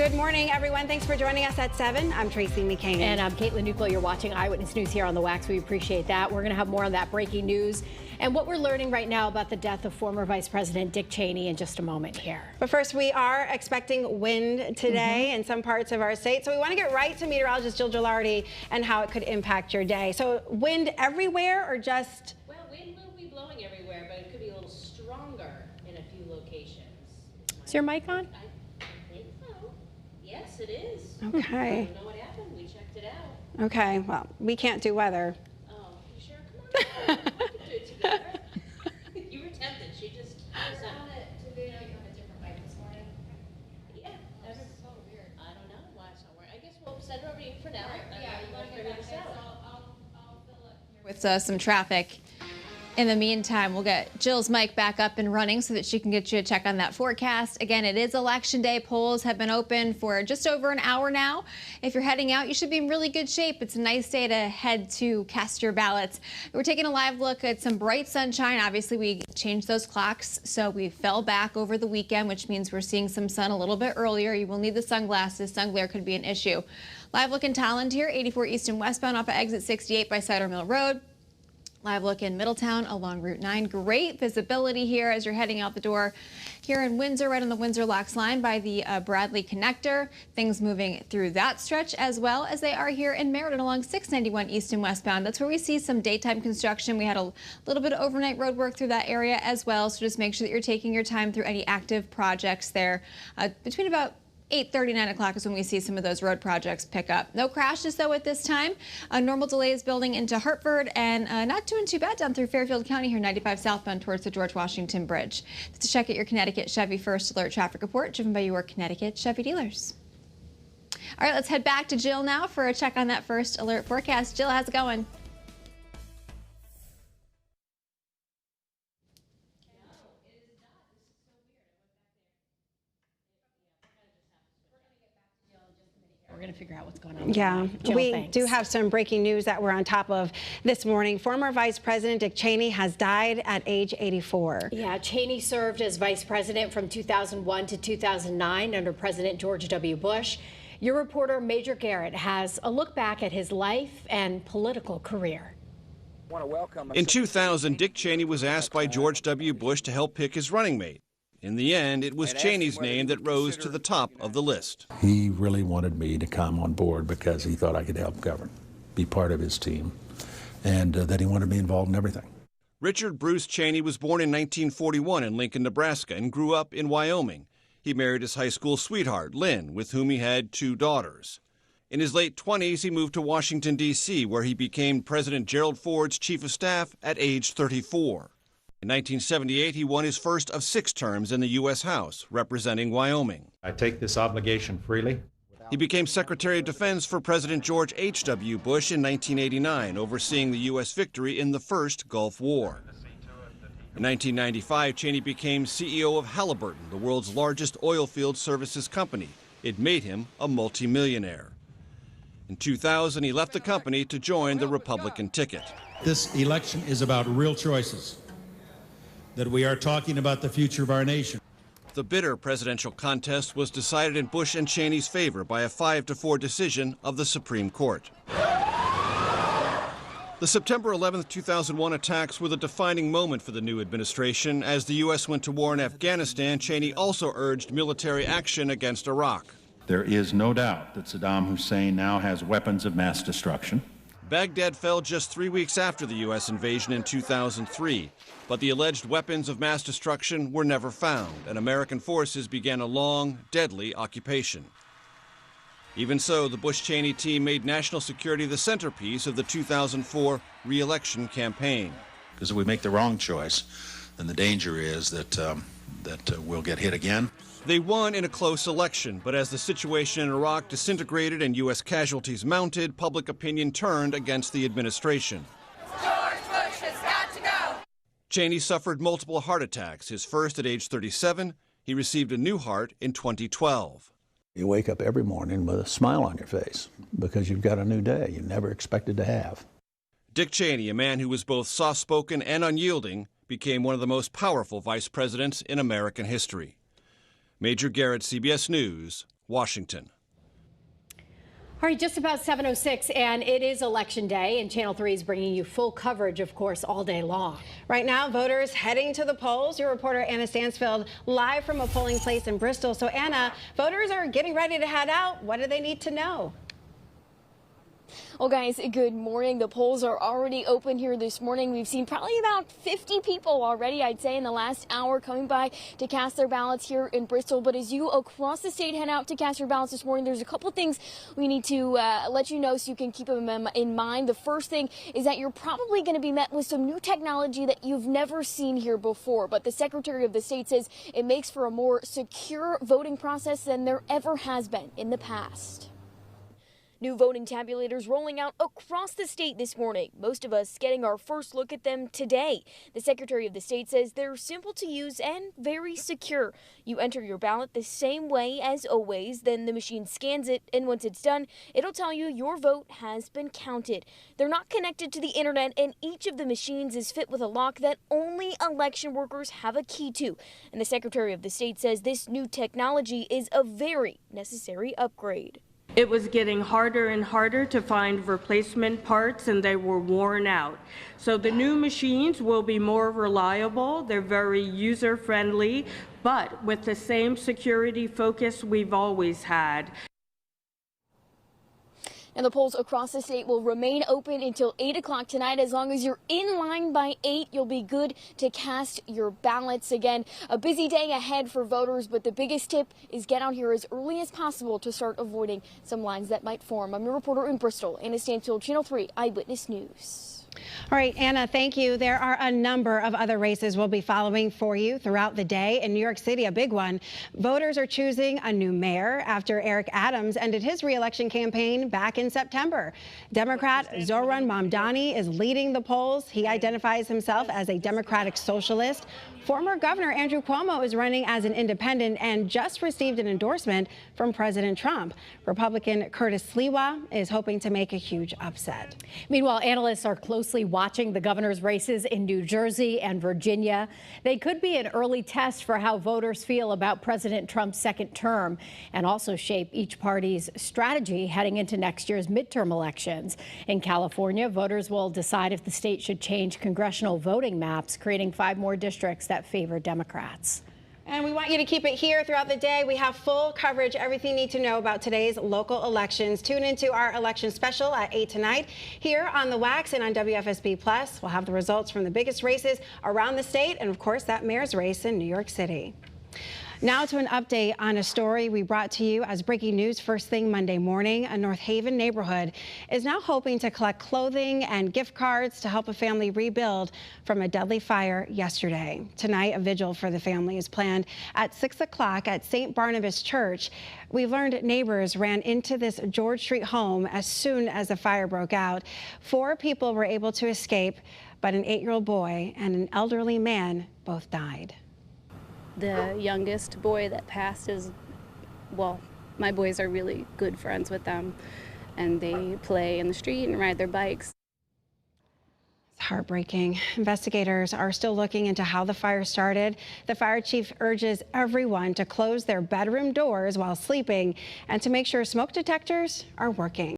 Good morning, everyone. Thanks for joining us at 7. I'm Tracey McCain. And I'm Caitlin Nuclo. You're watching Eyewitness News here on the Wax. We appreciate that. We're going to have more on that breaking news and what we're learning right now about the death of former Vice President Dick Cheney in just a moment here. But first, we are expecting wind today in some parts of our state. So we want to get right to meteorologist Jill Gilardi and how it could impact your day. So wind everywhere or just... Well, wind will be blowing everywhere, but it could be a little stronger in a few locations. Is your mic on? I think so. Yes, it is. Okay. I don't know what happened. We checked it out. Okay. Well, we can't do weather. Oh, you sure? Come on. We can do it together. You were tempted. She just... I found it today. You have a different mic this morning. Yeah. That's so weird. I don't know why it's not working. I guess we'll send it over to you for now. Yeah, We'll figure this out. I'll fill it here. With some traffic. In the meantime, we'll get Jill's mic back up and running so that she can get you a check on that forecast. Again, it is Election Day. Polls have been open for just over an hour now. If you're heading out, you should be in really good shape. It's a nice day to head to cast your ballots. We're taking a live look at some bright sunshine. Obviously, we changed those clocks, so we fell back over the weekend, which means we're seeing some sun a little bit earlier. You will need the sunglasses. Sun glare could be an issue. Live look in Talland here, 84 east and westbound off of exit 68 by Cider Mill Road. Live look in Middletown along Route 9. Great visibility here as you're heading out the door. Here in Windsor, right on the Windsor Locks line by the Bradley Connector. Things moving through that stretch as well as they are here in Meriden along 691 east and westbound. That's where we see some daytime construction. We had a little bit of overnight road work through that area as well. So just make sure that you're taking your time through any active projects there. Between about 8:30, 9 o'clock is when we see some of those road projects pick up. No crashes, though, at this time. Normal delays building into Hartford and not doing too bad down through Fairfield County here, 95 southbound towards the George Washington Bridge. That's a check at your Connecticut Chevy First Alert traffic report driven by your Connecticut Chevy dealers. All right, let's head back to Jill now for a check on that First Alert forecast. Jill, how's it going? We're going to figure out what's going on. Yeah, Jill, we thanks. do have some breaking news that we're on top of this morning. Former Vice President Dick Cheney has died at age 84. Yeah, Cheney served as vice president from 2001 to 2009 under President George W. Bush. Your reporter, Major Garrett, has a look back at his life and political career. In 2000, Dick Cheney was asked by George W. Bush to help pick his running mate. In the end, it was Cheney's name that rose to the top of the list. He really wanted me to come on board because he thought I could help govern, be part of his team, and that he wanted me involved in everything. Richard Bruce Cheney was born in 1941 in Lincoln, Nebraska, and grew up in Wyoming. He married his high school sweetheart, Lynn, with whom he had 2 daughters. In his late 20s, he moved to Washington, D.C., where he became President Gerald Ford's chief of staff at age 34. In 1978, he won his first of 6 terms in the U.S. House, representing Wyoming. I take this obligation freely. He became Secretary of Defense for President George H.W. Bush in 1989, overseeing the U.S. victory in the First Gulf War. In 1995, Cheney became CEO of Halliburton, the world's largest oilfield services company. It made him a multimillionaire. In 2000, he left the company to join the Republican ticket. This election is about real choices, that we are talking about the future of our nation. The bitter presidential contest was decided in Bush and Cheney's favor by a 5-4 decision of the Supreme Court. The September 11, 2001 attacks were the defining moment for the new administration. As the U.S. went to war in Afghanistan, Cheney also urged military action against Iraq. There is no doubt that Saddam Hussein now has weapons of mass destruction. Baghdad fell just 3 weeks after the U.S. invasion in 2003, but the alleged weapons of mass destruction were never found, and American forces began a long, deadly occupation. Even so, the Bush-Cheney team made national security the centerpiece of the 2004 re-election campaign. Because if we make the wrong choice, then the danger is that we'll get hit again. They won in a close election, but as the situation in Iraq disintegrated and U.S. casualties mounted, public opinion turned against the administration. George Bush has got to go. Cheney suffered multiple heart attacks, his first at age 37. He received a new heart in 2012. You wake up every morning with a smile on your face because you've got a new day you never expected to have. Dick Cheney, a man who was both soft-spoken and unyielding, became one of the most powerful vice presidents in American history. Major Garrett, CBS News, Washington. All right, just about 7:06, and it is Election Day, and Channel 3 is bringing you full coverage, of course, all day long. Right now, voters heading to the polls. Your reporter Anna Stansfield live from a polling place in Bristol. So, Anna, voters are getting ready to head out. What do they need to know? Well, guys, good morning. The polls are already open here this morning. We've seen probably about 50 people already, I'd say, in the last hour coming by to cast their ballots here in Bristol. But as you across the state head out to cast your ballots this morning, there's a couple things we need to let you know so you can keep them in mind. The first thing is that you're probably going to be met with some new technology that you've never seen here before. But the Secretary of the State says it makes for a more secure voting process than there ever has been in the past. New voting tabulators rolling out across the state this morning. Most of us getting our first look at them today. The Secretary of the State says they're simple to use and very secure. You enter your ballot the same way as always, then the machine scans it, and once it's done, it'll tell you your vote has been counted. They're not connected to the internet, and each of the machines is fit with a lock that only election workers have a key to. And the Secretary of the State says this new technology is a very necessary upgrade. It was getting harder and harder to find replacement parts, and they were worn out. So the new machines will be more reliable. They're very user-friendly, but with the same security focus we've always had. And the polls across the state will remain open until 8 o'clock tonight. As long as you're in line by 8, you'll be good to cast your ballots. Again, a busy day ahead for voters, but the biggest tip is get out here as early as possible to start avoiding some lines that might form. I'm your reporter in Bristol, Anna Stansfield, Channel 3 Eyewitness News. All right, Anna, thank you. There are a number of other races we'll be following for you throughout the day. In New York City, a big one. Voters are choosing a new mayor after Eric Adams ended his re-election campaign back in September. Democrat Zohran Mamdani is leading the polls. He identifies himself as a Democratic socialist. Former Governor Andrew Cuomo is running as an independent and just received an endorsement from President Trump. Republican Curtis Sliwa is hoping to make a huge upset. Meanwhile, analysts are closely watching the governor's races in New Jersey and Virginia. They could be an early test for how voters feel about President Trump's second term and also shape each party's strategy heading into next year's midterm elections. In California, voters will decide if the state should change congressional voting maps, creating 5 more districts that favor Democrats. And we want you to keep it here throughout the day. We have full coverage, everything you need to know about today's local elections. Tune into our election special at 8 tonight here on The Wax and on WFSB Plus. We'll have the results from the biggest races around the state and, of course, that mayor's race in New York City. Now to an update on a story we brought to you as breaking news first thing Monday morning. A North Haven neighborhood is now hoping to collect clothing and gift cards to help a family rebuild from a deadly fire yesterday. Tonight, a vigil for the family is planned at 6 o'clock at St. Barnabas Church. We've learned neighbors ran into this George Street home as soon as the fire broke out. 4 people were able to escape, but an 8-year-old boy and an elderly man both died. The youngest boy that passed is, well, my boys are really good friends with them, and they play in the street and ride their bikes. It's heartbreaking. Investigators are still looking into how the fire started. The fire chief urges everyone to close their bedroom doors while sleeping and to make sure smoke detectors are working.